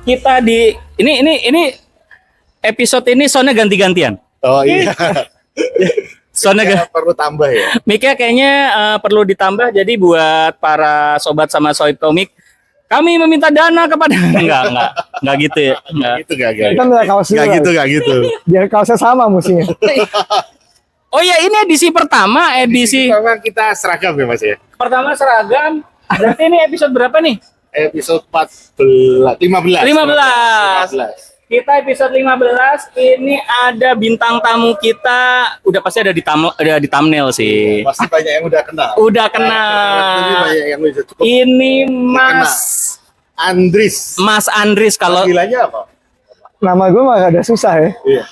kita di ini episode ini soundnya ganti-gantian. Oh iya. Soundnya Perlu tambah ya. mic-nya kayaknya perlu ditambah. Jadi buat para sobat sama sohib komik, kami meminta dana kepada enggak gitu ya. Enggak. Gitu gak Kita minta kaos dulu. gak gitu. Biar kaosnya sama musiknya. Oh ya, ini edisi pertama, edisi Memang kita seragam ya Mas ya. pertama seragam. Berarti ini episode berapa nih? Episode 15. 15. Kita episode 15 ini ada bintang tamu kita, udah pasti ada di thumbnail sih. Pasti banyak yang udah kenal. Udah kenal. Ini banyak yang udah cukup. Ini Mas Mas Andris. kalau Panggilannya apa? Nama gue mah ada susah ya. Iya.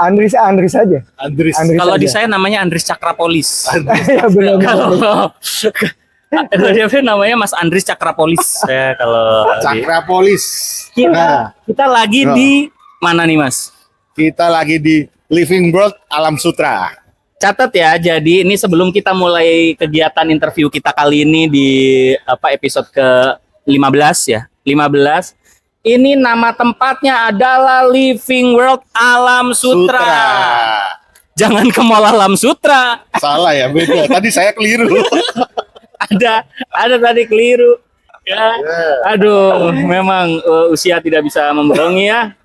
Andris aja. Andris. kalau aja. di saya namanya Andris Cakrapolis. Ya benar. Kalau dia namanya Mas Andris Cakrapolis ya kalau Cakrapolis. kita lagi di mana nih Mas? Kita lagi di Living World Alam Sutra. Catat ya, jadi ini sebelum kita mulai kegiatan interview kita kali ini di episode ke-15 ya. 15. Ini nama tempatnya adalah Living World Alam Sutra. Jangan ke Mall Alam Sutra. Salah ya, beda. Tadi saya keliru. ada tadi keliru. Ya. Aduh, memang usia tidak bisa membohongi ya.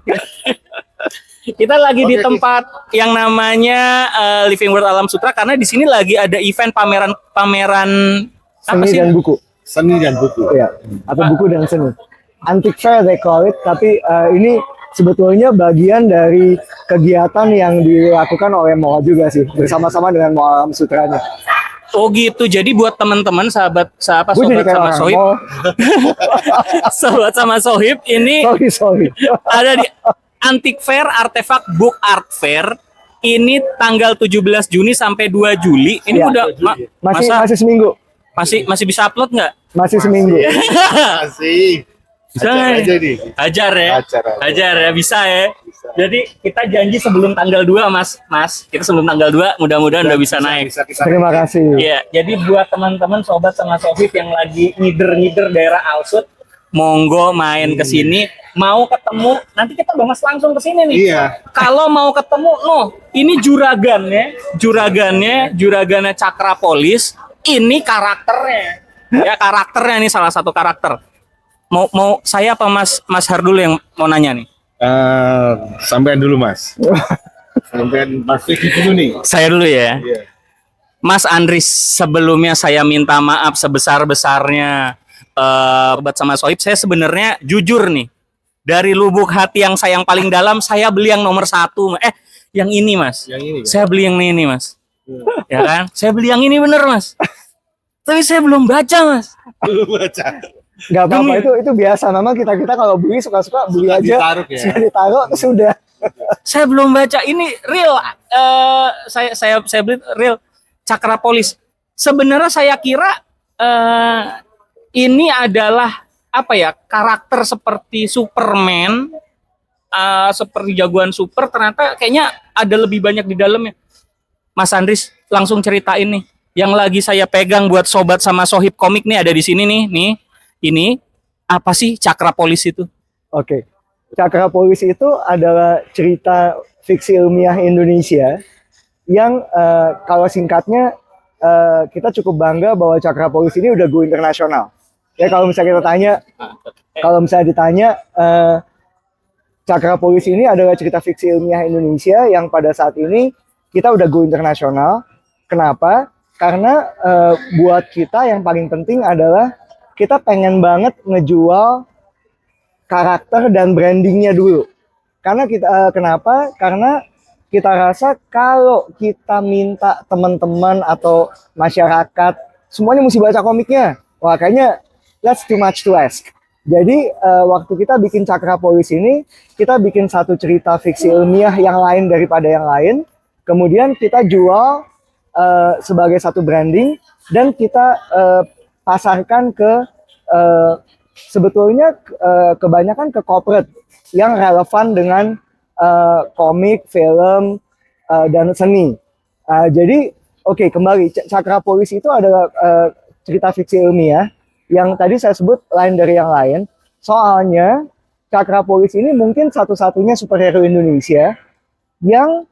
Kita lagi di tempat yang namanya Living World Alam Sutra karena di sini lagi ada event pameran apa Seni sih? dan buku. Seni dan buku. Iya. Atau buku dan seni. Antique fair they call it, tapi ini sebetulnya bagian dari kegiatan yang dilakukan oleh mall juga sih, bersama-sama dengan Mall Alam Sutranya. Oh gitu. Jadi buat teman-teman sobat Gue sama jadi kayak orang sohib, mall. sobat sama sohib ini Sorry. ada di Antique Fair Artefak Book Art Fair. Ini tanggal 17 Juni sampai 2 Juli. Ini Ya, udah masih seminggu. masih bisa upload nggak? Masih seminggu. Masih. Bisa Ajar nggak? aja nih. Ajar ya. Ajar. Ajar ya, bisa ya. Jadi kita janji sebelum tanggal 2 Mas. Kita sebelum tanggal 2 mudah-mudahan udah bisa naik. Terima kasih. Iya, jadi buat teman-teman sobat sama sohib yang lagi ngider-ngider daerah Alsut, monggo main ke sini. Mau ketemu, nanti kita bahas langsung ke sini nih. Iya. Kalau mau ketemu, ini juragannya Cakrapolis. Ini karakternya. Ya, karakternya ini salah satu karakter. Mau saya apa Mas Har dulu yang mau nanya nih? Sampean dulu Mas. Sampean Mas Vicky dulu nih. Saya dulu ya. Iya. Mas Andris, sebelumnya saya minta maaf sebesar-besarnya sobat sama sohib. Saya sebenarnya jujur nih, dari lubuk hati yang saya yang paling dalam, saya beli yang nomor 1. Yang ini Mas. Yang ini. Saya beli yang ini Mas. Ya kan? Saya beli yang ini bener Mas. Tapi saya belum baca Mas. Belum baca. Gak apa-apa, itu biasa. Memang kita kalau beli suka-suka beli Suka aja. ditaruh ya. Suka ditaruh sudah. Saya belum baca ini real. Saya beli real Cakrapolis. Sebenarnya saya kira ini adalah apa ya, karakter seperti Superman, seperti jagoan super. Ternyata kayaknya ada lebih banyak di dalamnya. Mas Andris langsung ceritain nih. Yang lagi saya pegang buat sobat sama sohib komik nih ada di sini nih. Ini apa sih Cakrapolis itu? Oke. Cakrapolis itu adalah cerita fiksi ilmiah Indonesia yang kalau singkatnya kita cukup bangga bahwa Cakrapolis ini udah go internasional. Ya kalau misalnya ditanya Cakrapolis ini adalah cerita fiksi ilmiah Indonesia yang pada saat ini kita udah go internasional. Kenapa? Karena buat kita yang paling penting adalah kita pengen banget ngejual karakter dan brandingnya dulu. Karena kenapa? Karena kita rasa kalau kita minta teman-teman atau masyarakat semuanya mesti baca komiknya, wah kayaknya that's too much to ask. Jadi waktu kita bikin Cakrapolis ini, kita bikin satu cerita fiksi ilmiah yang lain daripada yang lain, kemudian kita jual sebagai satu branding dan kita pasarkan ke sebetulnya kebanyakan ke corporate yang relevan dengan komik, film, dan seni. Jadi oke, kembali Cakrapolis itu adalah cerita fiksi ilmiah yang tadi saya sebut lain dari yang lain. Soalnya Cakrapolis ini mungkin satu-satunya superhero Indonesia yang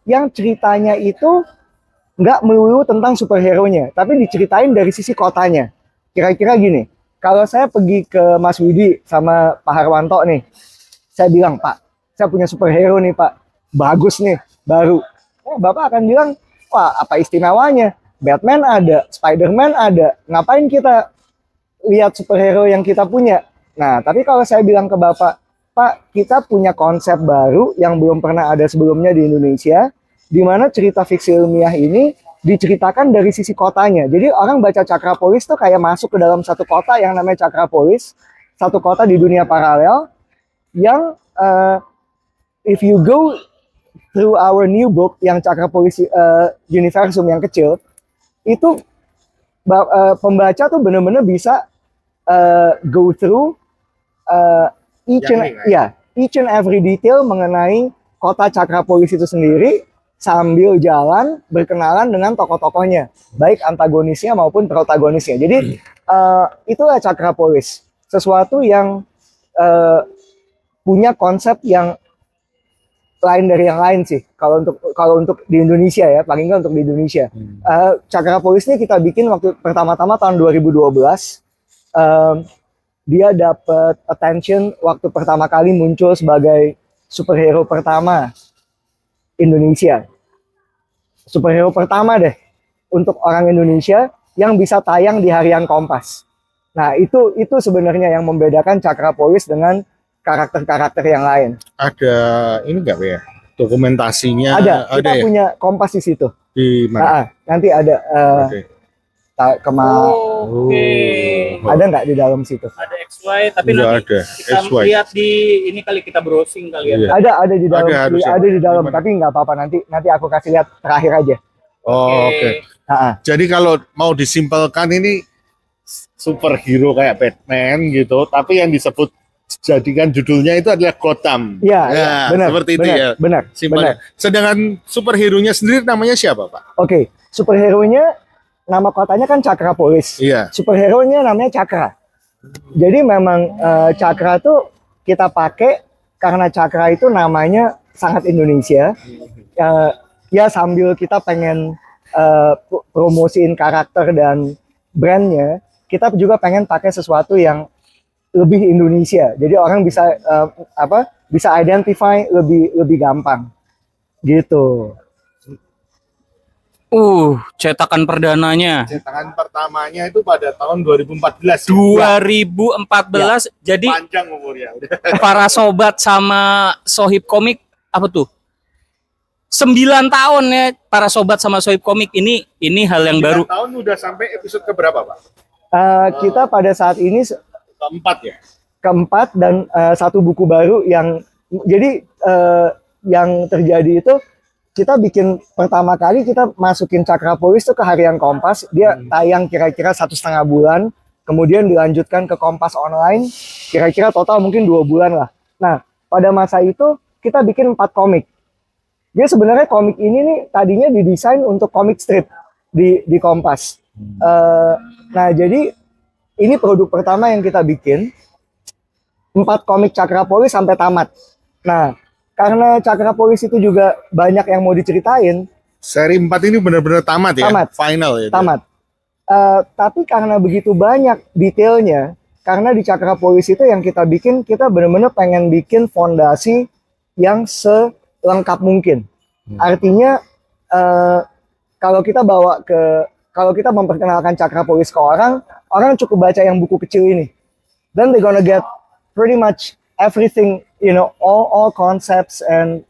yang ceritanya itu nggak melulu tentang superhero-nya, tapi diceritain dari sisi kotanya. Kira-kira gini, kalau saya pergi ke Mas Widi sama Pak Harwanto nih, saya bilang, Pak, saya punya superhero nih Pak, bagus nih, baru. Bapak akan bilang, wah apa istimewanya? Batman ada, Spider-Man ada, ngapain kita lihat superhero yang kita punya? Nah, tapi kalau saya bilang ke Bapak, Pak, kita punya konsep baru yang belum pernah ada sebelumnya di Indonesia, di mana cerita fiksi ilmiah ini diceritakan dari sisi kotanya. Jadi orang baca Cakrapolis tuh kayak masuk ke dalam satu kota yang namanya Cakrapolis, satu kota di dunia paralel yang if you go through our new book yang Cakrapolis Universum yang kecil, itu pembaca tuh benar-benar bisa go through each and every detail mengenai kota Cakrapolis itu sendiri, sambil jalan berkenalan dengan tokoh-tokohnya, baik antagonisnya maupun protagonisnya. Jadi itulah Cakrapolis, sesuatu yang punya konsep yang lain dari yang lain sih. Kalau untuk di Indonesia ya, paling nggak untuk di Indonesia. Cakrapolis ini kita bikin waktu pertama-tama tahun 2012. Dia dapat attention waktu pertama kali muncul sebagai superhero pertama Indonesia. Superhero pertama deh untuk orang Indonesia yang bisa tayang di harian Kompas. Nah, itu sebenarnya yang membedakan Cakrapolis dengan karakter-karakter yang lain. Ada ini nggak ya? Dokumentasinya Ada. Kita ya? punya Kompas di situ. Di mana? Nanti ada Oke. Ada nggak di dalam situ? Ada XY, tapi Nggak nanti ada. kita XY. lihat di ini kali kita browsing kali ya. Iya. Ada di dalam, harusnya. ada di dalam. Gimana? Tapi nggak apa-apa, nanti aku kasih lihat terakhir aja. Oh, oke. Nah, Jadi kalau mau disimpelkan ini superhero kayak Batman gitu, tapi yang disebut jadikan judulnya itu adalah Gotham. Iya, Ya, benar. seperti itu benar, ya. Benar. Simpelnya. Sedangkan superhero-nya sendiri namanya siapa, Pak? Oke, superhero-nya nama kotanya kan Cakrapolis. Iya. Superhero-nya namanya Cakra. Jadi memang Cakra tuh kita pakai karena Cakra itu namanya sangat Indonesia. Ya sambil kita pengen promosiin karakter dan brandnya, kita juga pengen pakai sesuatu yang lebih Indonesia. Jadi orang bisa bisa identify lebih gampang. Gitu. Cetakan perdananya Cetakan pertamanya itu pada tahun 2014. 2014. Jadi Panjang umurnya. para sobat sama Sohib Komik apa tuh? 9 tahun ya para sobat sama Sohib Komik ini hal yang baru. Tahun udah sampai episode keberapa, Pak? Kita pada saat ini Keempat ya. keempat dan satu buku baru yang jadi yang terjadi itu kita bikin pertama kali kita masukin Cakrapolis tuh ke harian Kompas, dia tayang kira-kira 1,5 bulan, kemudian dilanjutkan ke Kompas online kira-kira total mungkin 2 bulan lah. Nah pada masa itu kita bikin 4 komik. Dia sebenarnya komik ini nih tadinya didesain untuk komik strip di Kompas. Nah jadi ini produk pertama yang kita bikin, 4 komik Cakrapolis sampai tamat. Nah, karena Cakrapolis itu juga banyak yang mau diceritain. Seri 4 ini benar-benar tamat ya? Tamat. Final ya? Tamat. Tapi karena begitu banyak detailnya, karena di Cakrapolis itu yang kita bikin, kita benar-benar pengen bikin fondasi yang selengkap mungkin. Artinya, kalau kita memperkenalkan Cakrapolis ke orang cukup baca yang buku kecil ini. Then they're gonna get pretty much everything, you know, all concepts and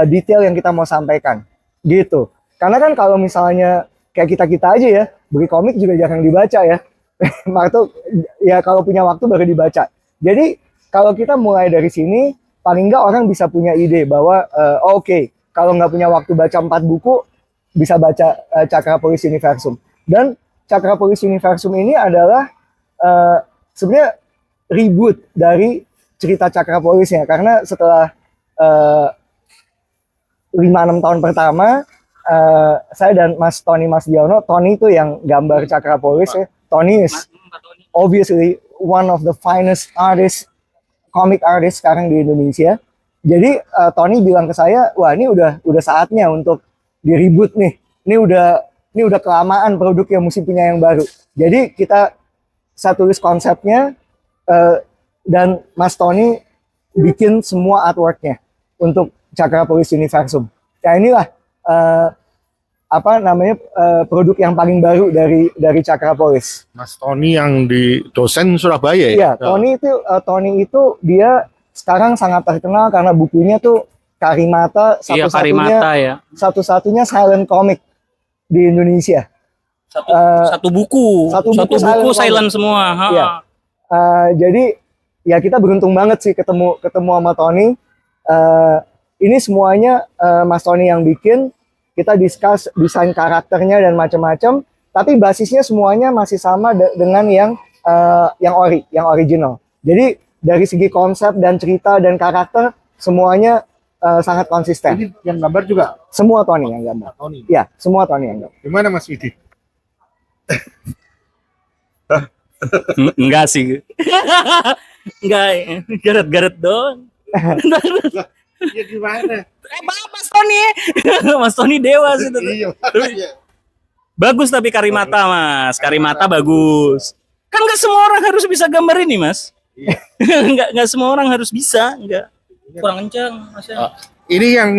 detail yang kita mau sampaikan. Gitu. Karena kan kalau misalnya kayak kita aja ya, beli komik juga jarang dibaca ya. Waktu ya kalau punya waktu baru dibaca. Jadi kalau kita mulai dari sini, paling nggak orang bisa punya ide bahwa oke, kalau nggak punya waktu baca 4 buku, bisa baca Cakrapolis Universum. Dan Cakrapolis Universum ini adalah sebenarnya reboot dari cerita Cakrapolisnya, karena setelah 5-6 tahun pertama, saya dan Mas Tony Mas Diono, Tony itu yang gambar Cakrapolis ya. Tony is obviously one of the finest artist, comic artist sekarang di Indonesia. Jadi Tony bilang ke saya, wah ini udah saatnya untuk di-reboot nih. Ini udah kelamaan produk yang mesti punya yang baru. Jadi saya tulis konsepnya dan Mas Tony bikin semua artworknya untuk Cakrapolis Universum. Ya inilah produk yang paling baru dari Cakrapolis. Mas Tony yang di dosen Surabaya ya? Iya, Tony itu dia sekarang sangat terkenal karena bukunya tuh Karimata, satu-satunya silent comic di Indonesia. Satu buku silent semua. Iya. Jadi ya kita beruntung banget sih ketemu sama Tony. Ini semuanya Mas Tony yang bikin. Kita discuss desain karakternya dan macam-macam. Tapi basisnya semuanya masih sama dengan yang original. Jadi dari segi konsep dan cerita dan karakter semuanya sangat konsisten. Ini yang gambar juga Semua Tony yang gambar. Tony. Ya, semua Tony yang gambar. Gimana Mas Widi? Enggak sih. Enggak, garet-garet doang. Ya gimana? Mas Tony. Mas Tony dewa sih itu. Iya. Bagus tapi Karimata, Mas. Karimata bagus. Kan nggak semua orang harus bisa gambar ini, Mas. Iya. nggak semua orang harus bisa, nggak kurang kencang, Mas. Ini yang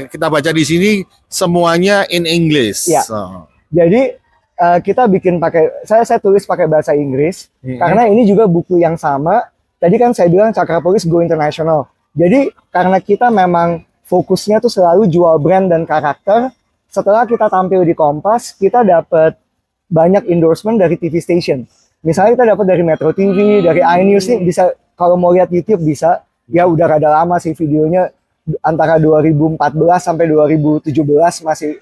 kita baca di sini semuanya in English. Ya. Jadi kita bikin saya tulis pakai bahasa Inggris karena ini juga buku yang sama. Tadi kan saya bilang Cakrapolis Go International. Jadi karena kita memang fokusnya tuh selalu jual brand dan karakter. Setelah kita tampil di Kompas, kita dapat banyak endorsement dari TV station. Misalnya kita dapat dari Metro TV, dari iNews nih, bisa kalau mau lihat YouTube bisa. Ya udah rada lama sih videonya, antara 2014 sampai 2017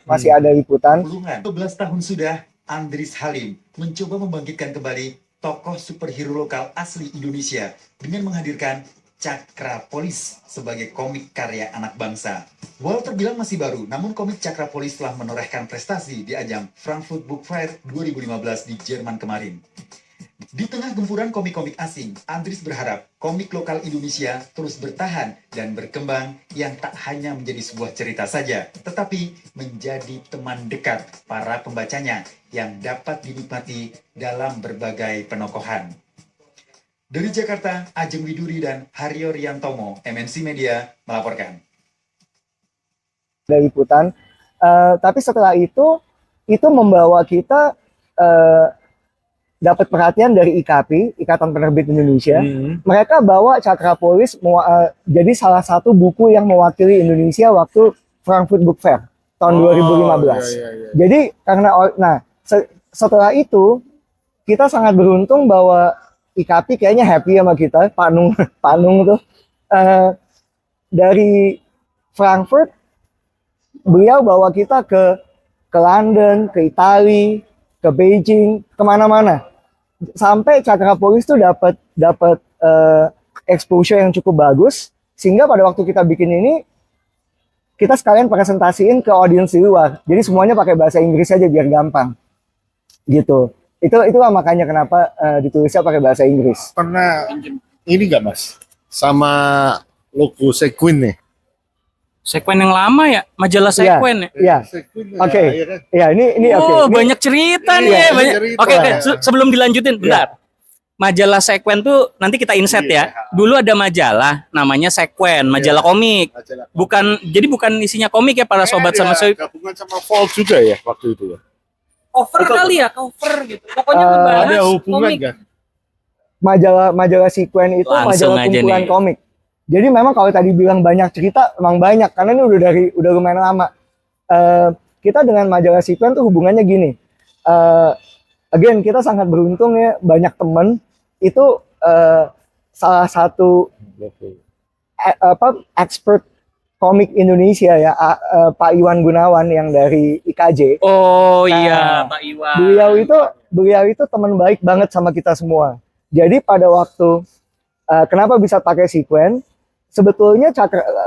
masih ada liputan. 12 tahun sudah Andris Halim mencoba membangkitkan kembali tokoh superhero lokal asli Indonesia dengan menghadirkan Cakrapolis sebagai komik karya anak bangsa. Walau terbilang masih baru, namun komik Cakrapolis telah menorehkan prestasi di ajang Frankfurt Book Fair 2015 di Jerman kemarin. Di tengah gempuran komik-komik asing, Andris berharap komik lokal Indonesia terus bertahan dan berkembang yang tak hanya menjadi sebuah cerita saja, tetapi menjadi teman dekat para pembacanya yang dapat dinikmati dalam berbagai penokohan. Dari Jakarta, Ajeng Widuri dan Haryo Riantomo, MNC Media, melaporkan. Dari liputan, tapi setelah itu membawa kita dapat perhatian dari IKP, Ikatan Penerbit Indonesia. Mereka bawa Cakrapolis jadi salah satu buku yang mewakili Indonesia waktu Frankfurt Book Fair tahun 2015. Jadi karena setelah itu kita sangat beruntung bahwa IKP kayaknya happy sama kita, Pak Nung tuh dari Frankfurt beliau bawa kita ke London, ke Italia, ke Beijing, kemana-mana. Sampai Cakrapolis tuh dapat exposure yang cukup bagus, sehingga pada waktu kita bikin ini kita sekalian presentasiin ke audiens di luar. Jadi semuanya pakai bahasa Inggris aja biar gampang. Gitu. Itulah makanya kenapa ditulisnya pakai bahasa Inggris. Pernah ini nggak Mas? Sama logo Sequin nih. Sekuen yang lama ya, majalah Sekuen ya. Iya. Oke. Ya ini oke. Banyak cerita nih, banyak. Oke, sebelum dilanjutin, bentar. Majalah Sekuen tuh nanti kita inset ya. Dulu ada majalah namanya Sekuen, majalah komik. Bukan isinya komik ya para sobat sama gabungan sama Volt juga ya waktu itu ya. Cover kali ya, cover gitu. Pokoknya ngebahas ada hubungan komik. kan? Majalah Sekuen itu Langsung majalah aja kumpulan nih. komik. Jadi memang kalau tadi bilang banyak cerita, memang banyak karena ini udah lumayan lama. Kita dengan majalah Sekuen tuh hubungannya gini. Again kita sangat beruntung ya, banyak temen itu salah satu expert komik Indonesia ya, Pak Iwan Gunawan yang dari IKJ. Oh iya, Pak Iwan. Beliau itu teman baik banget sama kita semua. Jadi pada waktu kenapa bisa pakai Sekuen? Sebetulnya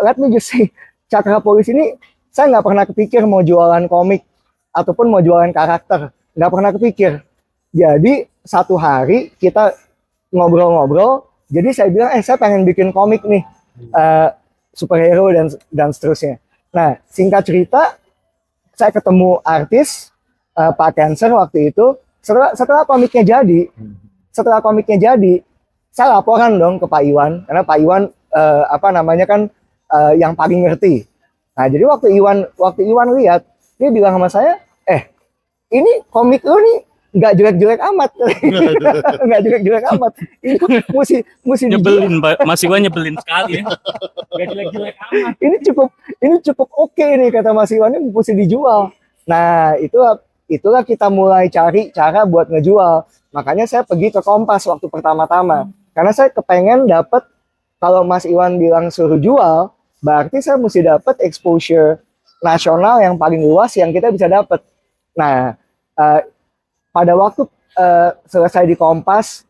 let me just say, Cakrapolis ini saya nggak pernah kepikir mau jualan komik ataupun mau jualan karakter, nggak pernah kepikir. Jadi satu hari kita ngobrol-ngobrol. Jadi saya bilang, saya pengen bikin komik nih, superhero dan seterusnya. Nah, singkat cerita, saya ketemu artis Pak Cancer waktu itu. Setelah komiknya jadi, saya laporan dong ke Pak Iwan, karena Pak Iwan yang paling ngerti. Nah, jadi waktu Iwan lihat, dia bilang sama saya, ini komik lu nih nggak jelek-jelek amat, nggak jelek-jelek amat. Ini mesti Nyebelin, Pak. Mas Iwan nyebelin sekali ya. Gak jelek-jelek amat. ini cukup oke nih, kata Mas Iwan, ini mesti dijual. Nah, itulah kita mulai cari cara buat ngejual. Makanya saya pergi ke Kompas waktu pertama-tama. Karena saya kepengen dapat, kalau Mas Iwan bilang suruh jual, berarti saya mesti dapat exposure nasional yang paling luas yang kita bisa dapat. Nah, pada waktu selesai di Kompas,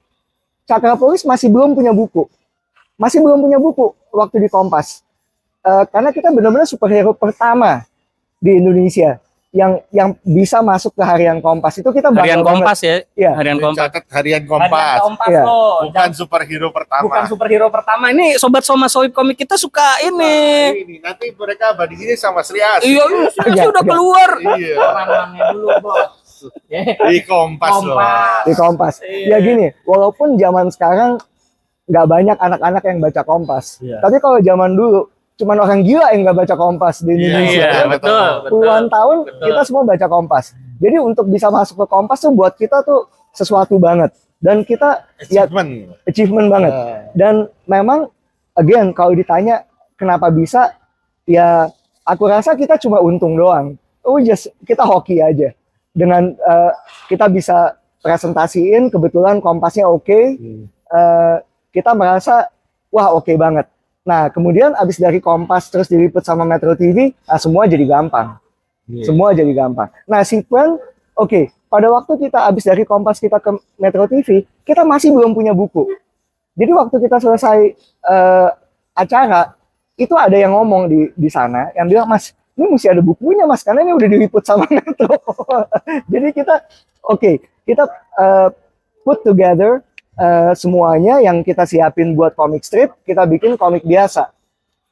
Cakra Polis masih belum punya buku waktu di Kompas. Karena kita benar-benar superhero pertama di Indonesia yang bisa masuk ke harian Kompas. Itu kita Harian Kompas banget. ya. Harian Kompas. Catat harian Kompas. Iya. loh. Bukan superhero pertama. Bukan superhero pertama. Ini sobat Soma Sohib komik kita suka ini. Ini nanti mereka bandingin sama Sri Asih. Iya, Iya, udah iya. keluar. Iya. Orangnya dulu, Bos. Di Kompas loh. Di Kompas. Iya. Ya gini, walaupun zaman sekarang nggak banyak anak-anak yang baca Kompas. Iya. Tapi kalau zaman dulu, cuman orang gila yang nggak baca Kompas di Indonesia. Iya, betul. Puluhan tahun Betul. kita semua baca Kompas. Jadi untuk bisa masuk ke Kompas tuh buat kita tuh sesuatu banget. Dan kita achievement banget. Dan memang again kalau ditanya kenapa bisa, ya aku rasa kita cuma untung doang. Kita hoki aja. Dengan kita bisa presentasiin, kebetulan Kompasnya oke. Kita merasa wah oke banget. Nah, kemudian abis dari Kompas terus diliput sama Metro TV, semua jadi gampang. Semua jadi gampang. Nah, Sequel, pada waktu kita abis dari Kompas kita ke Metro TV, kita masih belum punya buku. Jadi waktu kita selesai acara, itu ada yang ngomong di sana, yang bilang, Mas, ini mesti ada bukunya, Mas, karena ini udah diliput sama Metro. Jadi kita, kita put together semuanya yang kita siapin buat komik strip, kita bikin komik biasa.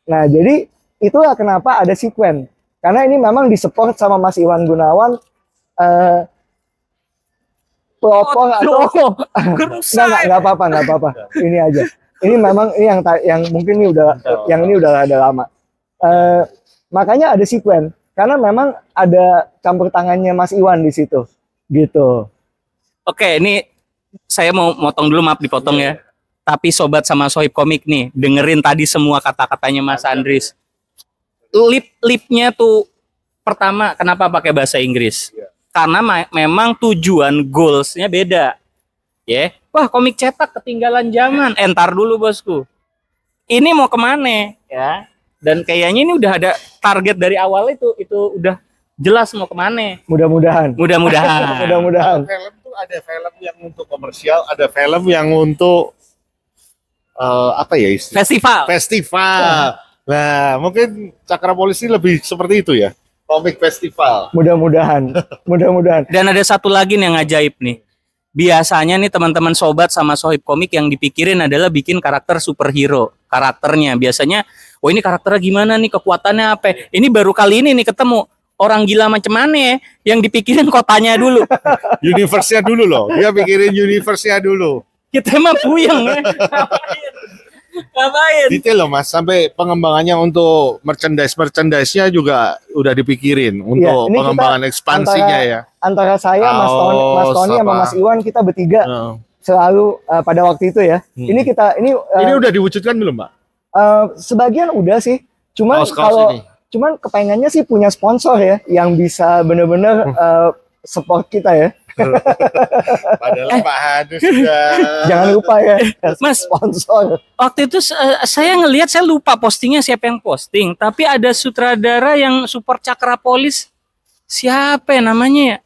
Nah, jadi itulah kenapa ada Sequel. Karena ini memang disupport sama Mas Iwan Gunawan, pelopor atau nggak apa-apa. Ini aja. Ini memang ini yang mungkin ini udah ada lama. Makanya ada Sequel. Karena memang ada campur tangannya Mas Iwan di situ, gitu. Oke, ini saya mau motong dulu, maaf dipotong ya. Tapi sobat sama Sohib komik nih, dengerin tadi semua kata-katanya Mas Andris. Lip-lipnya tuh pertama kenapa pakai bahasa Inggris? Karena memang tujuan goalsnya beda. Wah, komik cetak ketinggalan zaman. Entar dulu bosku. Ini mau kemana ya? Dan kayaknya ini udah ada target dari awal itu udah jelas mau kemana. Mudah-mudahan. Film tuh ada film yang untuk komersial, ada film yang untuk festival. Nah, mungkin Cakra Polisi lebih seperti itu ya, komik festival. Mudah-mudahan. Dan ada satu lagi nih yang ajaib nih. Biasanya nih teman-teman sobat sama Sohib komik yang dipikirin adalah bikin karakter superhero. Karakternya biasanya, ini karakternya gimana nih, kekuatannya apa? Ini baru kali ini nih ketemu orang gila macam mana ya, yang dipikirin kotanya dulu. Universe-nya dulu loh. Dia pikirin universe-nya dulu. Kita emang puyeng ya. Ngapain? Detail loh Mas, sampai pengembangannya untuk merchandise-nya juga udah dipikirin untuk ini pengembangan kita ekspansinya ya. Antara saya, Mas Tony sama Mas Iwan, kita bertiga selalu pada waktu itu ya. Ini ini udah diwujudkan belum, Pak? Sebagian udah sih. Cuman cuman kepengennya sih punya sponsor ya yang bisa bener-bener support kita ya. Padahal Pak Hades sudah. Jangan lupa ya, Mas, sponsor. waktu itu saya ngelihat, saya lupa postingnya siapa yang posting, tapi ada sutradara yang support Cakra Polis. Siapa ya namanya ya?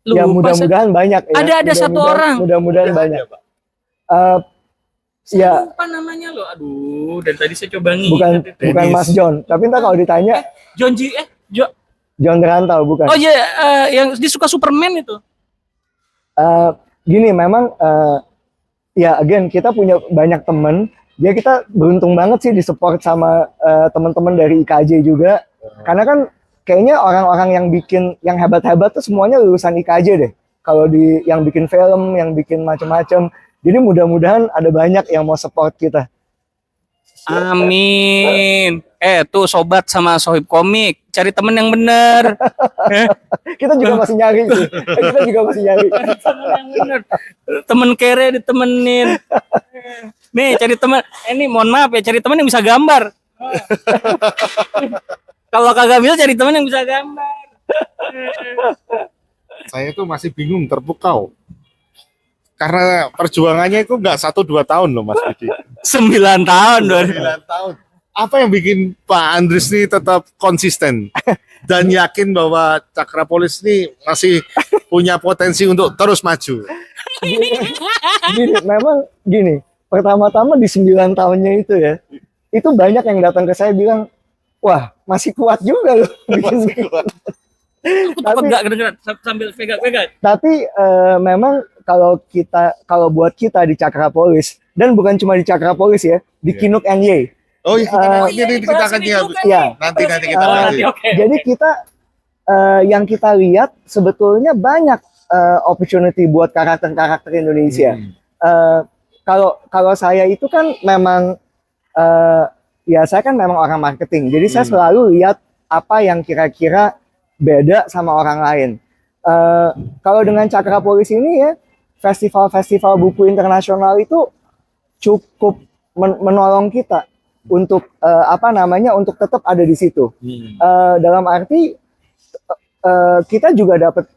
Lupa. Ya mudah-mudahan banyak ya. Ada satu orang. Mudah-mudahan banyak. Saya Ya, lupa namanya loh. Aduh, dan tadi saya coba bukan Dennis. Mas John. Tapi ntar kalau ditanya John Derantau bukan. Oh iya, yang dia suka Superman itu. Gini memang ya again kita punya banyak temen. Ya kita beruntung banget sih disupport sama teman-teman dari IKJ juga. Karena kan kayaknya orang-orang yang bikin yang hebat-hebat tuh semuanya lulusan IKJ deh. Kalau di yang bikin film, yang bikin macam-macam. Jadi mudah-mudahan ada banyak yang mau support kita. Amin. Tuh sobat sama sohib komik, cari temen yang bener. Kita juga masih nyari sih. Kita juga masih nyari. Temen yang bener. Temen kere ditemenin. Nih cari temen. Ini mohon maaf ya, cari temen yang bisa gambar. Kalau kagak bisa cari temen yang bisa gambar. Saya tuh masih bingung, terpukau. Karena perjuangannya itu nggak 1-2 tahun loh Mas Budi. 9 tahun. 9 tahun. Apa yang bikin Pak Andris ini tetap konsisten dan yakin bahwa Cakrapolis ini masih punya potensi untuk terus maju? Memang gini, pertama-tama di 9 tahunnya itu ya, itu banyak yang datang ke saya bilang, wah masih kuat juga loh. Masih kuat. Aku takut nggak kedengeran sambil pegang-pegang. Tapi memang kalau buat kita di Cakrapolis, dan bukan cuma di Cakrapolis ya, di Kinuk NY. Oh iya, ini kita akan nanti kita lanjut. Jadi kita yang kita lihat sebetulnya banyak opportunity buat karakter-karakter Indonesia. Kalau saya itu kan memang ya saya kan memang orang marketing. Jadi saya selalu lihat apa yang kira-kira beda sama orang lain. Kalau dengan Cakrapolis ini ya, festival-festival buku internasional itu cukup menolong kita untuk untuk tetap ada di situ. Dalam arti kita juga dapat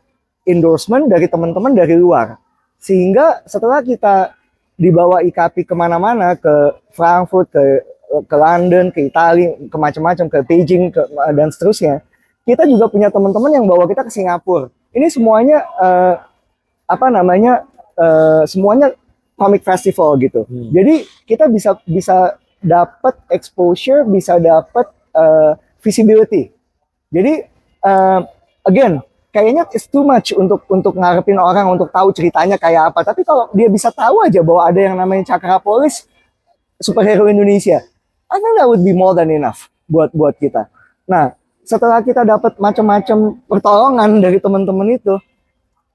endorsement dari teman-teman dari luar, sehingga setelah kita dibawa IKAPI kemana-mana, ke Frankfurt, ke London, ke Italia, ke macam-macam, ke Beijing, dan seterusnya, kita juga punya teman-teman yang bawa kita ke Singapura. Ini semuanya semuanya comic festival gitu. Jadi kita bisa dapat exposure, bisa dapat visibility. Jadi again, kayaknya it's too much untuk ngarepin orang untuk tahu ceritanya kayak apa. Tapi kalau dia bisa tahu aja bahwa ada yang namanya Cakrapolis, superhero Indonesia, I think that would be more than enough buat kita. Nah, setelah kita dapat macam-macam pertolongan dari teman-teman itu,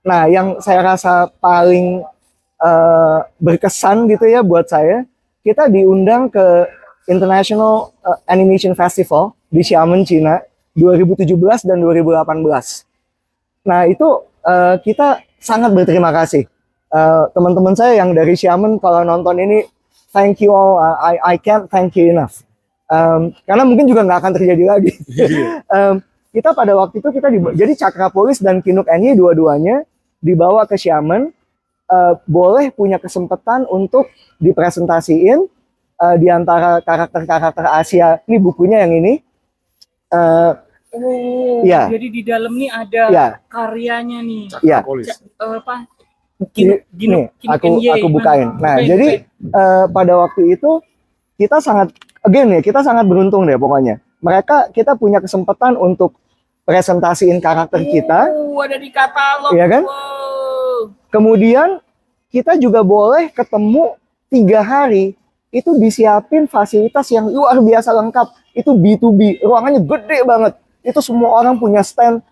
nah yang saya rasa paling berkesan gitu ya buat saya, kita diundang ke International Animation Festival di Xiamen, Cina 2017 dan 2018. Nah itu kita sangat berterima kasih. Teman-teman saya yang dari Xiamen kalau nonton ini, thank you all, I can't thank you enough. Karena mungkin juga nggak akan terjadi lagi. Kita pada waktu itu jadi Cakrapolis dan Kinuk NY dua-duanya dibawa ke Xiamen, boleh punya kesempatan untuk dipresentasiin di antara karakter-karakter Asia. Ini bukunya yang ini. Ya. Jadi di dalam nih ada karyanya nih. Cakrapolis. Apa? Nih, aku bukain. Nah, jadi pada waktu itu kita sangat beruntung deh pokoknya. Kita punya kesempatan untuk presentasiin karakter kita. Ada di katalog. Iya kan? Wow. Kemudian kita juga boleh ketemu 3 hari. Itu disiapin fasilitas yang luar biasa lengkap. Itu B2B, ruangannya gede banget. Itu semua orang punya stand.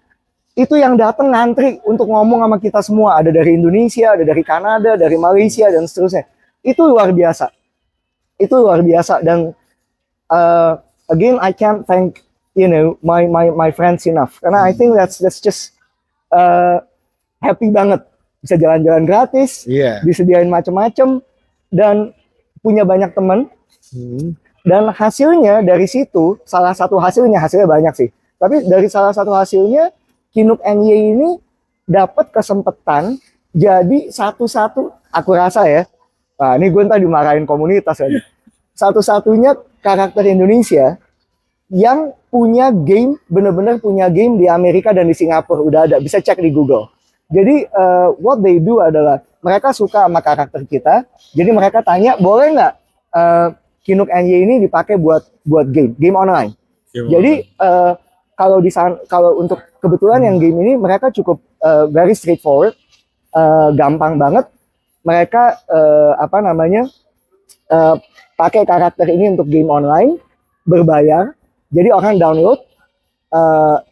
Itu yang datang ngantri untuk ngomong sama kita semua. Ada dari Indonesia, ada dari Kanada, dari Malaysia, dan seterusnya. Itu luar biasa. Dan again, I can't thank my friends enough. Karena I think that's just happy banget. Bisa jalan-jalan gratis, disediain macam-macam, dan punya banyak teman. Dan hasilnya dari situ, hasilnya banyak sih. Tapi dari salah satu hasilnya, Kinuk NY ini dapat kesempatan jadi satu-satu, aku rasa ya. Nah, ini gue ntar dimarahin komunitas aja. Satu-satunya karakter Indonesia yang punya game, bener-bener punya game di Amerika dan di Singapura. Udah ada, bisa cek di Google. Jadi what they do adalah mereka suka sama karakter kita. Jadi mereka tanya, boleh nggak Kinuk NY ini dipakai buat game online. Jadi kalau untuk kebetulan yang game ini mereka cukup very straightforward, gampang banget. mereka apa namanya pakai karakter ini untuk game online berbayar. Jadi orang download,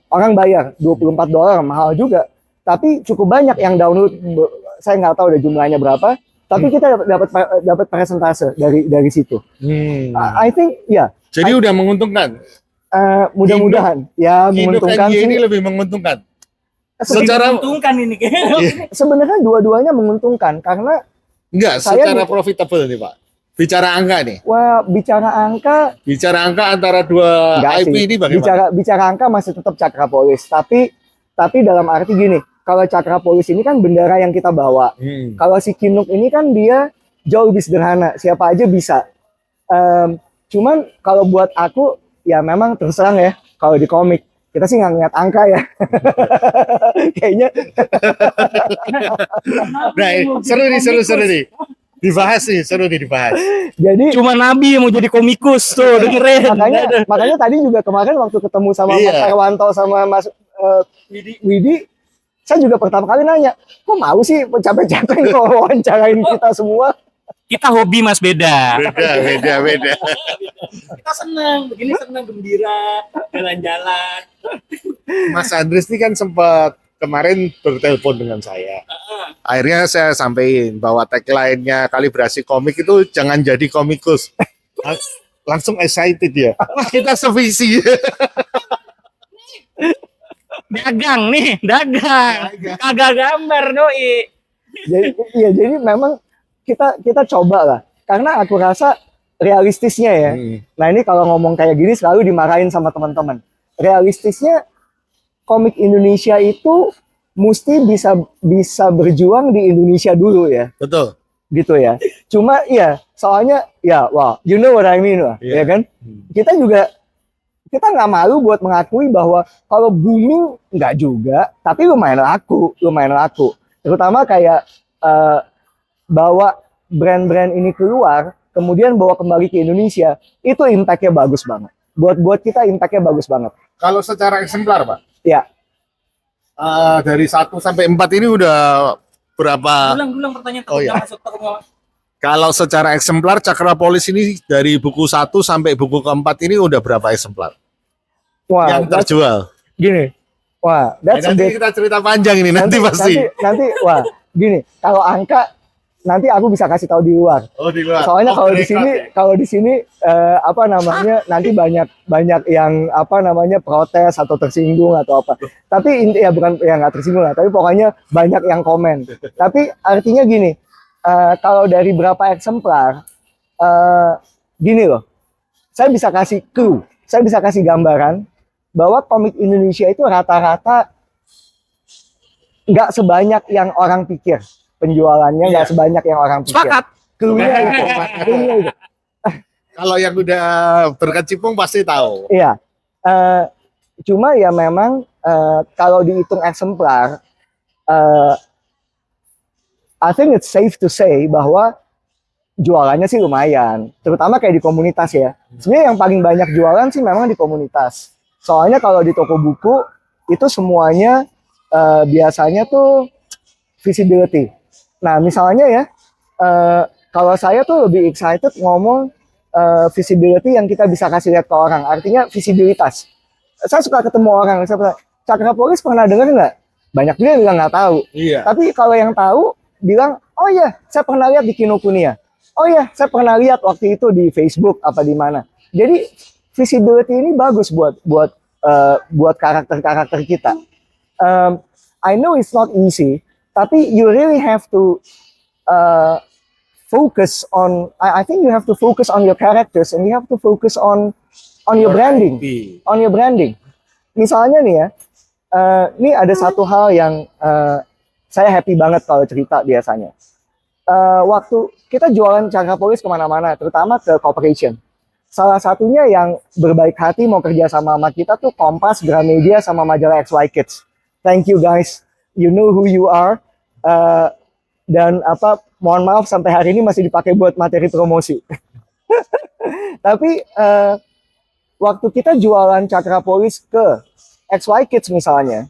orang bayar $24, mahal juga. Tapi cukup banyak yang download. Saya nggak tahu ada jumlahnya berapa. Tapi kita dapat persentase dari situ. I think ya. Jadi udah menguntungkan. Mudah-mudahan ya menguntungkan Ini sih. lebih menguntungkan. Secara Secara menguntungkan ini kayaknya. Sebenarnya dua-duanya menguntungkan karena enggak, Saya secara di- profitable nih Pak. Bicara angka nih. wah bicara angka Bicara angka antara dua enggak IP sih. ini bagaimana? Bicara angka masih tetap Cakra Polis. Tapi dalam arti gini, kalau Cakra Polis ini kan bendera yang kita bawa. Kalau si Kinuk ini kan dia jauh lebih sederhana, siapa aja bisa. Cuman kalau buat aku ya memang terus terang ya, kalau di komik kita sih nggak ngeliat angka ya. Kayaknya Nah, seru nih. Dibahas nih, seru nih dibahas. jadi Cuma Nabi yang mau jadi komikus tuh, dengerin. makanya tadi juga kemarin waktu ketemu sama Iya. Mas Herwanto sama Mas Widi, saya juga pertama kali nanya, kok mau sih capek-capek kok wawancarain kita semua? Kita hobi Mas beda. Beda. Kita senang, begini senang gembira, jalan-jalan. Mas Andres ini kan sempat kemarin bertelepon dengan saya. Akhirnya saya sampaikan bahwa tagline-nya Kalibrasi Komik itu jangan jadi komikus. Langsung excited ya. Wah, kita sevisi. Dagang nih, dagang. Kagak gambar doi. Jadi memang kita coba lah, karena aku rasa realistisnya ya. Nah ini kalau ngomong kayak gini selalu dimarahin sama teman-teman. Realistisnya komik Indonesia itu mesti bisa berjuang di Indonesia dulu ya, Betul. gitu ya. Cuma iya, soalnya ya, wow, you know what I mean lah, Iya. ya kan? Kita nggak malu buat mengakui bahwa kalau booming nggak juga, tapi lumayan laku. Terutama kayak bawa brand-brand ini keluar, kemudian bawa kembali ke Indonesia, itu impact-nya bagus banget. Buat kita impact-nya bagus banget. Kalau secara eksemplar, Pak, Ya, dari 1 sampai 4 ini udah berapa? Ulang pertanyaan Oh, iya. masuk ke rumah. Kalau secara eksemplar Cakra Polis ini dari buku 1 sampai buku keempat ini udah berapa eksemplar wah, yang terjual? gini, wah, that's a nanti bit. kita cerita panjang ini nanti pasti. Nanti, wah, gini, kalau angka nanti aku bisa kasih tahu di luar. Oh, di luar. Soalnya Oh, kalau di sini apa namanya nanti banyak yang apa namanya protes atau tersinggung atau apa. Tapi ya bukan ya nggak tersinggung lah, tapi pokoknya banyak yang komen. Tapi artinya gini, kalau dari berapa eksemplar, gini loh, saya bisa kasih clue, saya bisa kasih gambaran bahwa komik Indonesia itu rata-rata nggak sebanyak yang orang pikir. Penjualannya nggak sebanyak yang orang pikir. Sepakat. Clue-nya itu. Clue-nya itu. Kalau yang udah berkecimpung pasti tahu. Iya. Cuma ya memang kalau dihitung eksemplar, I think it's safe to say bahwa jualannya sih lumayan. Terutama kayak di komunitas ya. Sebenarnya yang paling banyak jualan sih memang di komunitas. Soalnya kalau di toko buku itu semuanya biasanya tuh visibility. Nah misalnya ya, kalau saya tuh lebih excited ngomong visibility yang kita bisa kasih lihat ke orang. Artinya visibilitas. Saya suka ketemu orang. Saya bilang, Cakra Polis pernah dengar nggak? Banyak juga yang bilang nggak tahu. Iya. Tapi kalau yang tahu bilang, oh iya, saya pernah lihat di Kinokuniya. Oh iya, saya pernah lihat waktu itu di Facebook apa di mana. Jadi visibility ini bagus buat karakter-karakter kita. I know it's not easy, tapi you really have to focus on. I think you have to focus on your characters and you have to focus on your branding, on your branding. Misalnya nih ya, ini ada satu hal yang saya happy banget kalau cerita biasanya. Waktu kita jualan Cakra Polis kemana-mana, terutama ke corporation. Salah satunya yang berbaik hati mau kerja sama kita tuh Kompas, Gramedia, sama majalah XY Kids. Thank you guys, you know who you are. Dan apa, mohon maaf sampai hari ini masih dipakai buat materi promosi. Tapi waktu kita jualan Cakra Polis ke XY Kids misalnya,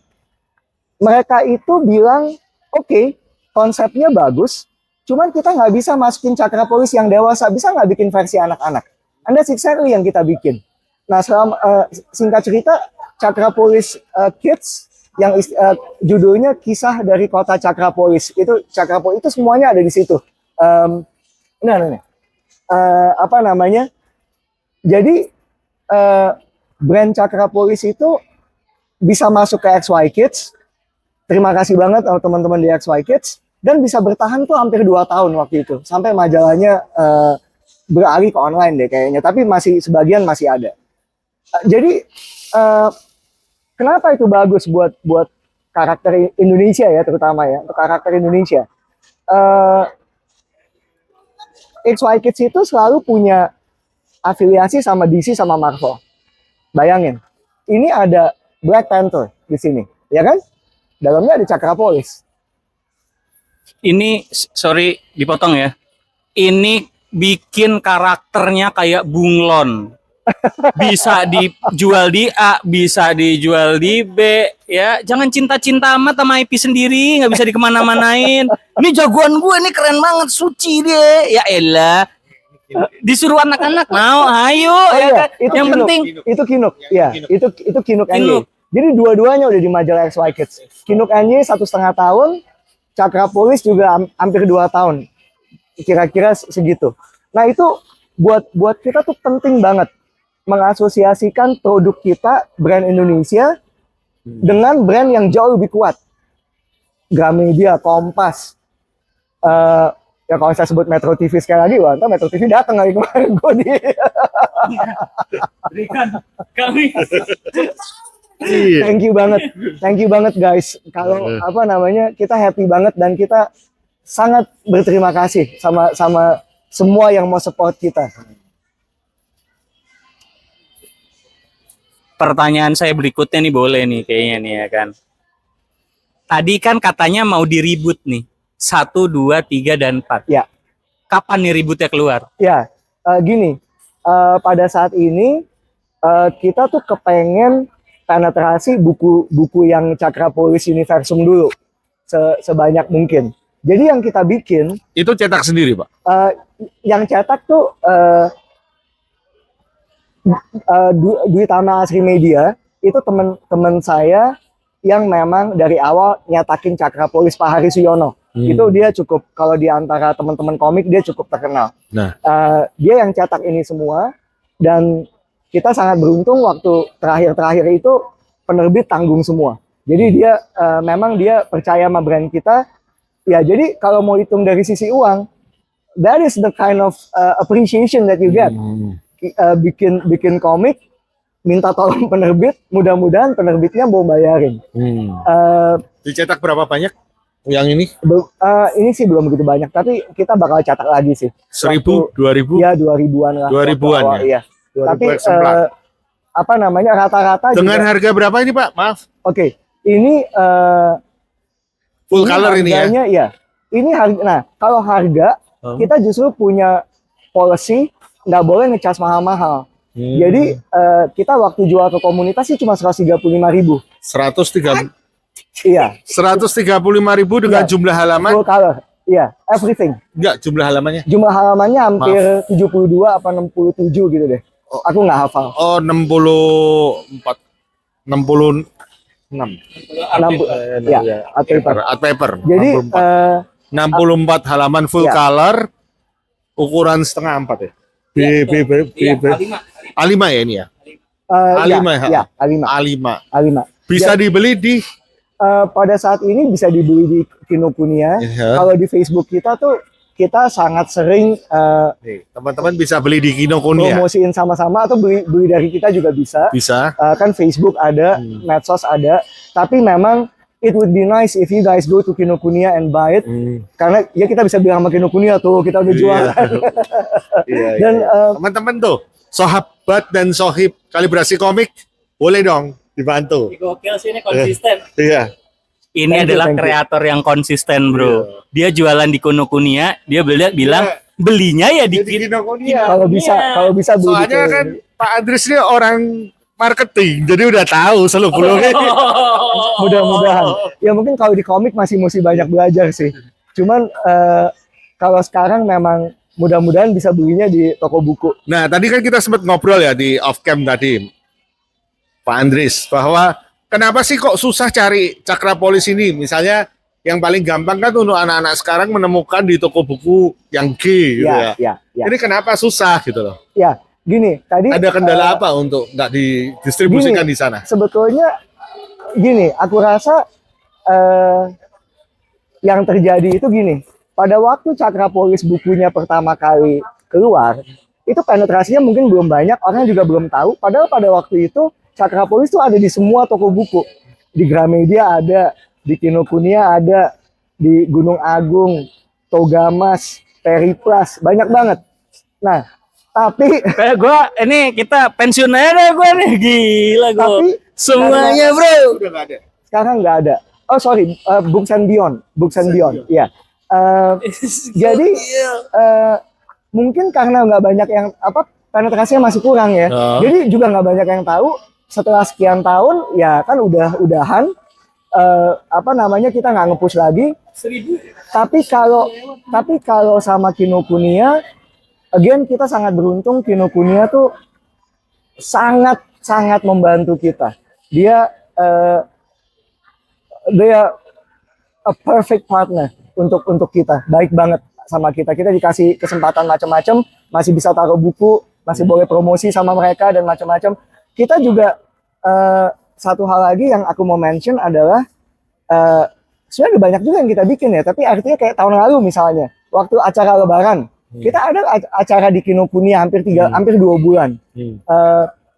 mereka itu bilang, oke, konsepnya bagus, Cuman kita nggak bisa masukin Cakra Polis yang dewasa, bisa nggak bikin versi anak-anak? Anda exactly yang kita bikin. Nah, singkat cerita, Cakra Polis Kids yang judulnya Kisah dari Kota Cakra Polis. Itu Cakra Polis itu semuanya ada di situ. Apa namanya? Jadi brand Cakra Polis itu bisa masuk ke XY Kids. Terima kasih banget sama teman-teman di XY Kids. Dan bisa bertahan tuh hampir 2 tahun waktu itu. Sampai majalahnya beralih ke online deh kayaknya. Tapi sebagian masih ada. Jadi kenapa itu bagus buat karakter Indonesia ya, terutama ya. Untuk karakter Indonesia. XY Kids itu selalu punya afiliasi sama DC sama Marvel. Bayangin. Ini ada Black Panther di sini. Ya kan? Dalamnya ada Cakra Polis. Ini sorry dipotong ya. Ini bikin karakternya kayak bunglon. Bisa dijual di A, bisa dijual di B, ya. Jangan cinta-cinta amat sama IP sendiri, nggak bisa dikemana-manain. Ini jagoan gue, ini keren banget, suci dia. Ya elah. Disuruh anak-anak mau, ayo. Oh, ya iya, kan? itu Yang Kinuk. penting Itu Kinuk. Ya, itu Kinuk NY. Kinuk. Jadi dua-duanya udah di majalah XY Kids. Kinuk NY 1,5 tahun, Cakra Polis juga hampir 2 tahun. Kira-kira segitu. Nah, itu buat kita tuh penting banget mengasosiasikan produk kita, brand Indonesia, dengan brand yang jauh lebih kuat. Gramedia, Kompas, ya kalau saya sebut Metro TV sekali lagi, wah, ntar Metro TV datang lagi kemarin gue di. berikan kami. Thank you banget guys. Kalau apa namanya, kita happy banget dan kita sangat berterima kasih sama semua yang mau support kita. Pertanyaan saya berikutnya nih, boleh nih kayaknya nih ya kan. Tadi kan katanya mau diribut nih. 1, 2, 3, dan 4. Ya. Kapan nih ributnya keluar? Ya, gini. Pada saat ini kita tuh kepengen penetrasi buku-buku yang Cakra Polis Universum dulu sebanyak mungkin. Jadi yang kita bikin Itu cetak sendiri, Pak? yang cetak tuh Dwi Tama Asri Media. Itu teman-teman saya yang memang dari awal nyatakin Cakra Polis, Pak Hari Suyono. Itu dia cukup, kalau di antara teman-teman komik dia cukup terkenal. Nah, Dia yang cetak ini semua, dan kita sangat beruntung waktu terakhir itu penerbit tanggung semua. Jadi dia memang dia percaya sama brand kita. Ya, jadi kalau mau hitung dari sisi uang, that is the kind of appreciation that you get. Bikin komik, minta tolong penerbit, mudah-mudahan penerbitnya mau bayarin. dicetak berapa banyak yang ini? Ini sih belum begitu banyak, tapi kita bakal cetak lagi sih. 1000, 2000? Ya, 2000-an lah. 2000-an ya? Iya. 2000 Tapi eksemplar. apa namanya, rata-rata Dengan juga. harga berapa ini, Pak? Maaf. Oke, ini Full color ini ya? harganya, ya. Ini harga. Nah, kalau harga kita justru punya policy nggak boleh ngecas mahal-mahal. Jadi kita waktu jual ke komunitas sih cuma 135.000. 135.000 Iya, dengan Iya. jumlah halaman? full color. Iya, everything. Enggak, jumlah halamannya. Jumlah halamannya hampir 72 apa 67 gitu deh. Aku nggak hafal. Oh, 64. 66. 60, ya, art paper. Art paper. Jadi 64 halaman full ya. color, ukuran setengah 4 ya? A5 ya ini ya? A5 ya? Ya, A5. A5. A5. Bisa dibeli di Pada saat ini bisa dibeli di Kinokuniya. Ya. Kalau di Facebook kita tuh kita sangat sering Nih, teman-teman bisa beli di Kinokuniya. promosiin sama-sama, atau beli dari kita juga bisa. Bisa. Kan Facebook ada, medsos ada. Tapi memang it would be nice if you guys go to Kinokuniya and buy it. Karena ya kita bisa bilang sama Kinokuniya tuh kita udah jual. Iya, Dan teman-teman tuh, sahabat dan sohib kalibrasi komik, boleh dong dibantu. Gokil sih, ini konsisten. Iya. Ini Thank you, adalah thank you. kreator yang konsisten, bro. Dia jualan di Kinokuniya, dia bilang belinya ya di Kinokuniya. kalau bisa beli di Soalnya kan Pak Andris ini orang marketing, jadi udah tahu seluk-beluknya. mudah-mudahan. Ya mungkin kalau di komik masih banyak belajar sih. Cuman Kalau sekarang memang mudah-mudahan bisa belinya di toko buku. Nah, tadi kan kita sempat ngobrol ya di off cam tadi, Pak Andris, bahwa kenapa sih kok susah cari Cakra Polis ini? Misalnya yang paling gampang kan untuk anak-anak sekarang menemukan di toko buku yang G gitu ya. Ya. Ini kenapa susah gitu loh? Ya, gini, tadi Ada kendala apa untuk nggak didistribusikan gini, di sana? sebetulnya gini, aku rasa yang terjadi itu gini. Pada waktu Cakra Polis bukunya pertama kali keluar, itu penetrasinya mungkin belum banyak, orang juga belum tahu. Padahal pada waktu itu Cakra Polis itu ada di semua toko buku. Di Gramedia ada, di Kinokuniya ada, di Gunung Agung, Togamas, Periplus, banyak banget. Nah, tapi Kayak gue ini kita pensiun aja deh gue nih, gila gue. Tapi Semuanya bro. Udah nggak ada. sekarang nggak ada. Oh sorry, Books and Beyond, ya. Jadi mungkin karena nggak banyak yang penetrasinya masih kurang ya. Oh. Jadi juga nggak banyak yang tahu. Setelah sekian tahun ya kan udahan kita nggak nge-push lagi. 1000. Tapi kalau sama Kinokuniya, again kita sangat beruntung. Kinokuniya tuh sangat membantu kita. Dia a perfect partner untuk kita, baik banget sama kita. Kita dikasih kesempatan macam-macam, masih bisa taruh buku, masih boleh promosi sama mereka dan macam-macam. Kita juga satu hal lagi yang aku mau mention adalah sebenarnya ada banyak juga yang kita bikin ya, tapi artinya kayak tahun lalu misalnya waktu acara Lebaran kita ada acara di Kinokuniya hampir 2 bulan,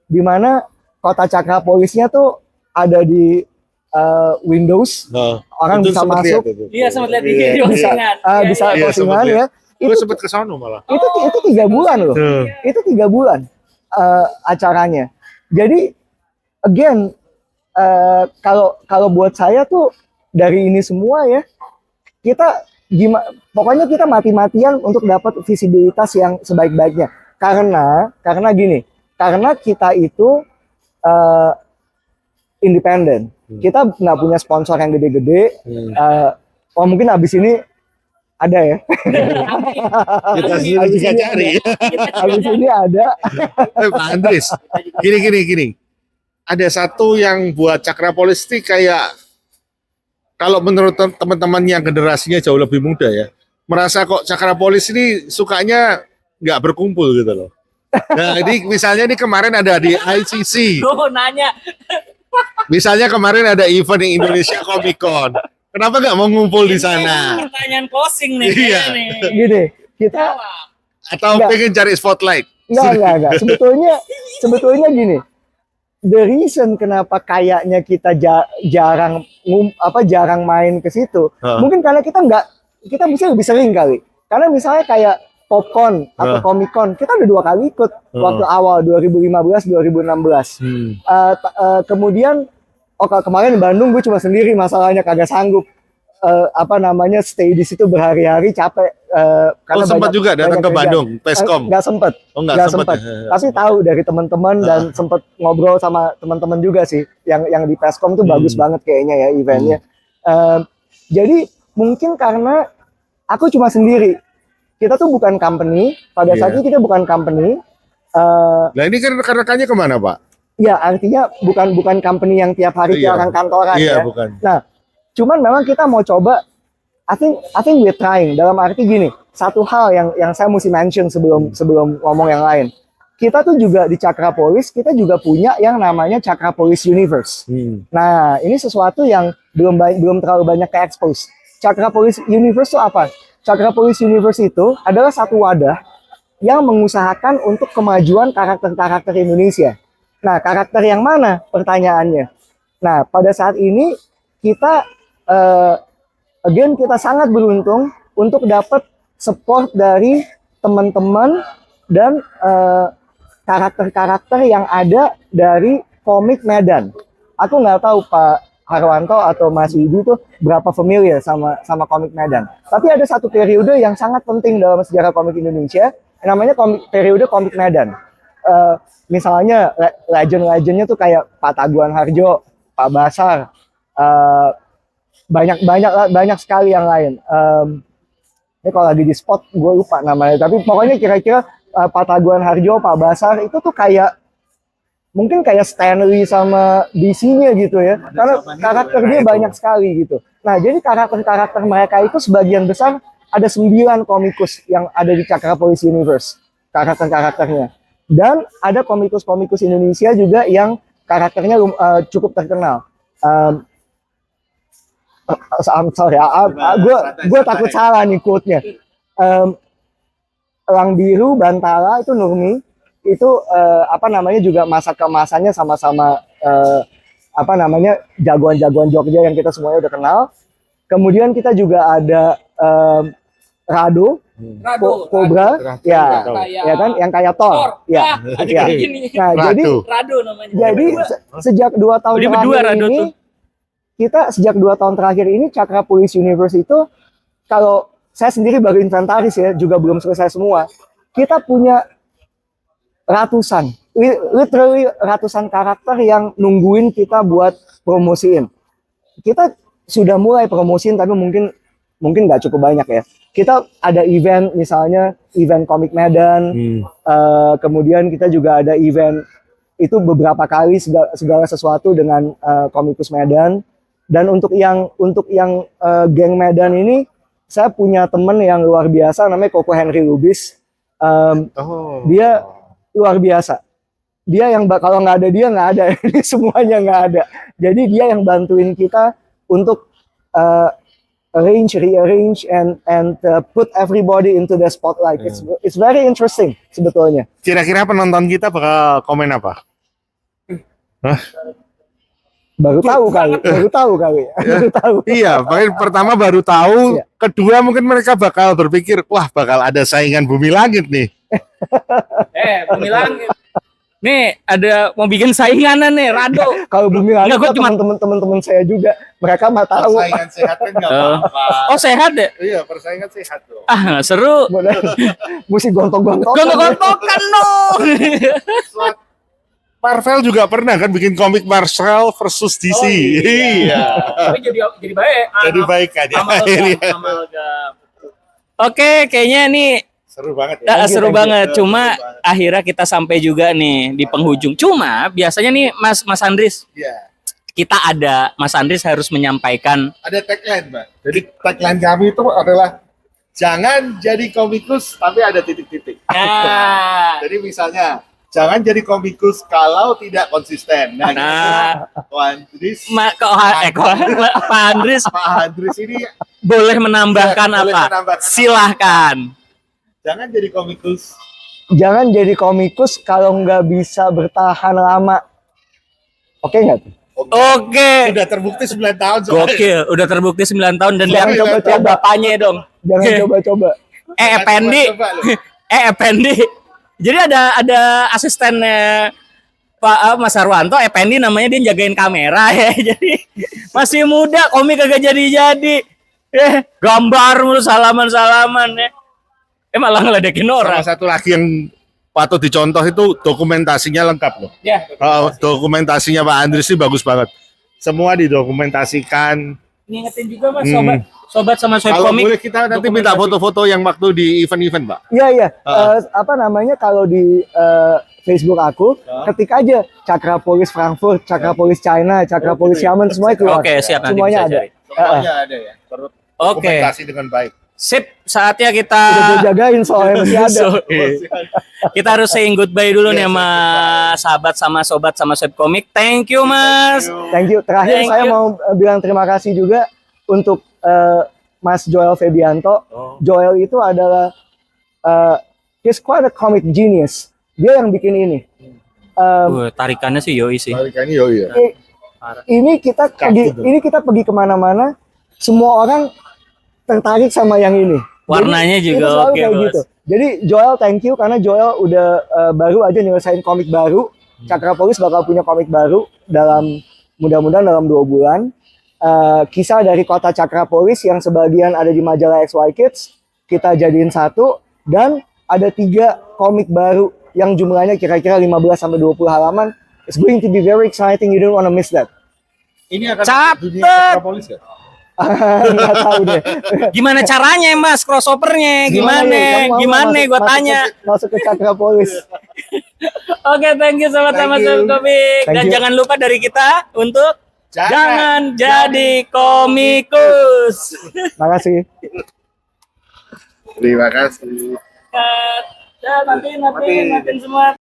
di mana kota Cakra Polisnya tuh ada di Windows, orang Itu bisa sempat masuk, lihat itu. Iya sempat lihat di Iya. video bisa postingan. bisa Iya, postingan sempat ya. Gue Itu sempat ke sana malah. itu 3 bulan loh. Tuh. Itu 3 bulan acaranya. Jadi again kalau buat saya tuh dari ini semua ya, kita pokoknya kita mati-matian untuk dapat visibilitas yang sebaik-baiknya. Karena gini, karena kita itu independen. Kita nggak punya sponsor yang gede-gede. Mungkin abis ini ada ya. Kita sendiri juga cari. Abis ini ada. Pak Andris, gini. Ada satu yang buat Cakra Polis ini kayak, kalau menurut teman-teman yang generasinya jauh lebih muda ya, merasa kok Cakra Polis ini sukanya nggak berkumpul gitu loh. Nah, ini misalnya kemarin ada di ICC. Gue nanya. Misalnya kemarin ada event di Indonesia Comic Con. Kenapa nggak mau ngumpul di sana? Pertanyaan closing nih. Iya. kayaknya nih. Gini, kita Atau Nggak. pengen cari spotlight? enggak. Sebetulnya gini. The reason kenapa kayaknya kita jarang main ke situ, mungkin karena kita bisa lebih sering kali. Karena misalnya kayak Popcorn atau Comic Con, kita udah 2 kali ikut waktu awal 2015, 2016. Kemudian kemarin di Bandung gue cuma sendiri, masalahnya kagak sanggup stay di situ berhari-hari, capek karena sempat juga datang ke kerjaan. Bandung, Peskom. Nggak sempet. Oh, nggak sempet. Tapi tahu dari teman-teman dan sempet ngobrol sama teman-teman juga sih yang di Peskom tuh bagus banget kayaknya ya eventnya. Jadi mungkin karena aku cuma sendiri, kita tuh bukan company, pada saat itu kita bukan company. Nah ini kan rekan-rekannya kemana Pak? Ya artinya bukan company yang tiap hari Iya. kayak orang kantoran Iya ya. bukan. Nah, cuman memang kita mau coba. I think we're trying. Dalam arti gini, satu hal yang saya mesti mention sebelum ngomong yang lain. Kita tuh juga di Cakra Polis, kita juga punya yang namanya Cakra Polis Universe. Nah, ini sesuatu yang belum terlalu banyak ke-expose. Cakra Polis Universe itu apa? Cakra Polis Universe itu adalah satu wadah yang mengusahakan untuk kemajuan karakter-karakter Indonesia. Nah, karakter yang mana? Pertanyaannya. Nah, pada saat ini kita kita sangat beruntung untuk dapat support dari teman-teman dan karakter-karakter yang ada dari komik Medan. Aku nggak tahu Pak Harwanto atau Mas Widi tuh berapa familiar sama komik Medan. Tapi ada satu periode yang sangat penting dalam sejarah komik Indonesia, namanya periode komik Medan. Misalnya legend-legendnya tuh kayak Pak Taguan Harjo, Pak Basar, banyak sekali yang lain. Ini kalau lagi di spot gue lupa namanya, tapi pokoknya kira-kira Pak Taguan Harjo, Pak Basar itu tuh kayak mungkin kayak Stanley sama DC-nya gitu ya, karena karakter dia banyak sekali gitu. Nah, jadi karakter-karakter mereka itu sebagian besar ada 9 komikus yang ada di Cakrapolis Universe, karakter-karakternya. Dan ada komikus-komikus Indonesia juga yang karakternya cukup terkenal. I'm sorry, gue takut salah nih quote-nya. Elang Biru, Bantala itu Nurmi, itu juga masa kemasannya sama-sama jagoan-jagoan Jogja yang kita semuanya udah kenal. Kemudian kita juga ada Rado, Cobra, ya kan, yang kayak Thor, ya. Nah, Rado namanya. Jadi sejak 2 tahun terakhir ini, Cakrapolis Universe itu, kalau saya sendiri baru inventaris ya, juga belum selesai semua. Kita punya literally ratusan karakter yang nungguin kita buat promosiin. Kita sudah mulai promosiin, tapi mungkin nggak cukup banyak ya. Kita ada event, misalnya event Komik Medan, kemudian kita juga ada event itu beberapa kali segala sesuatu dengan Komikus Medan. Dan untuk yang geng Medan ini, saya punya temen yang luar biasa namanya Koko Henry Lubis. Dia luar biasa. Dia yang kalau nggak ada dia nggak ada, ini semuanya nggak ada. Jadi dia yang bantuin kita untuk rearrange and put everybody into the spotlight. It's very interesting sebetulnya. Kira-kira penonton kita bakal komen apa? Baru tahu kali. Iya, pertama baru tahu, kedua mungkin mereka bakal berpikir, wah bakal ada saingan Bumi Langit nih. Bumi Langit. Nih, ada mau bikin sainganan nih, Rado. Kalau Bumi Langit, teman-teman saya juga, mereka mah tahu. Persaingan sehat kan nggak apa-apa. Oh, sehat ya? Iya, persaingan sehat loh. Ah, seru. Mesti gontok-gontokan. Gontok-gontokan dong. Marvel juga pernah kan bikin komik Marvel versus DC. Iya. Tapi jadi baik. Jadi baik kan ya. Amalgam. Oke, kayaknya ini seru banget ya. Seru banget. Cuma akhirnya kita sampai juga nih di penghujung. Cuma biasanya nih Mas Andris. Iya. Mas Andris harus menyampaikan. Ada tagline, Mbak. Jadi tagline kami itu adalah jangan jadi komikus tapi ada titik-titik. Nah. Jadi misalnya jangan jadi komikus kalau tidak konsisten. Pak Andris ini boleh menambahkan apa? Silahkan. Jangan jadi komikus. Jangan jadi komikus kalau nggak bisa bertahan lama. Oke nggak tuh? Oke. Udah terbukti 9 tahun. Gokil. Udah terbukti 9 tahun dan lihat coba bapaknya dong. Jangan coba-coba. Ependi. Jadi ada asistennya Pak Mas Arwanto, Ependi namanya, dia jagain kamera ya. Jadi masih muda, komik kagak jadi-jadi. Gambar mulu, salaman-salaman ya. Malah ngeledekin orang. Salah satu lagi yang patut dicontoh itu dokumentasinya lengkap loh. Ya. Dokumentasinya Pak Andris sih bagus banget. Semua didokumentasikan. Ngingetin juga Mas sobat sama Sobat Kalau Komik. boleh kita nanti minta foto-foto yang waktu di event-event, Pak. Iya. Kalau di Facebook aku, ketik aja Cakrapolis Frankfurt, Cakrapolis China, Cakrapolis Xiamen, semuanya keluar. Oke, siap, nanti semuanya bisa ada. Semuanya ada ya. Dokumentasi dengan baik. Sip, saatnya kita Udah gue jagain soalnya masih ada. Kita harus saying goodbye dulu nih sama sahabat sama sobat sama Sobat Komik. Thank you, Mas. Thank you. Terakhir saya mau bilang terima kasih juga untuk Mas Joel Febianto. Joel itu adalah he's quite a comic genius. Dia yang bikin ini. Tarikannya sih yoi sih. Tarikannya yoi ya. Ini kita pergi kemana-mana, semua orang tertarik sama yang ini. Warnanya jadi, juga oke, kayak Bos. gitu. Jadi Joel, thank you karena Joel udah baru aja nyelesain komik baru. Cakrapolis bakal punya komik baru mudah-mudahan dalam 2 bulan. Kisah dari kota Cakrapolis yang sebagian ada di majalah XY Kids kita jadiin satu, dan ada 3 komik baru yang jumlahnya kira-kira 15-20 halaman. It's going to be very exciting. You don't want to miss that. Ini akan Catet. dunia Cakrapolis ya? Nggak tahu deh. Gimana caranya Mas crossovernya? ya? Gimana? Kamu mau Gimana? masuk- Gue masuk tanya. masuk ke Cakra Polis. Oke, thank you sama-sama Thank you. Sobat Komik. Thank Dan you. jangan lupa dari kita untuk Jangan jangan jadi komikus. Makasih. Terima kasih. Ya, nanti semua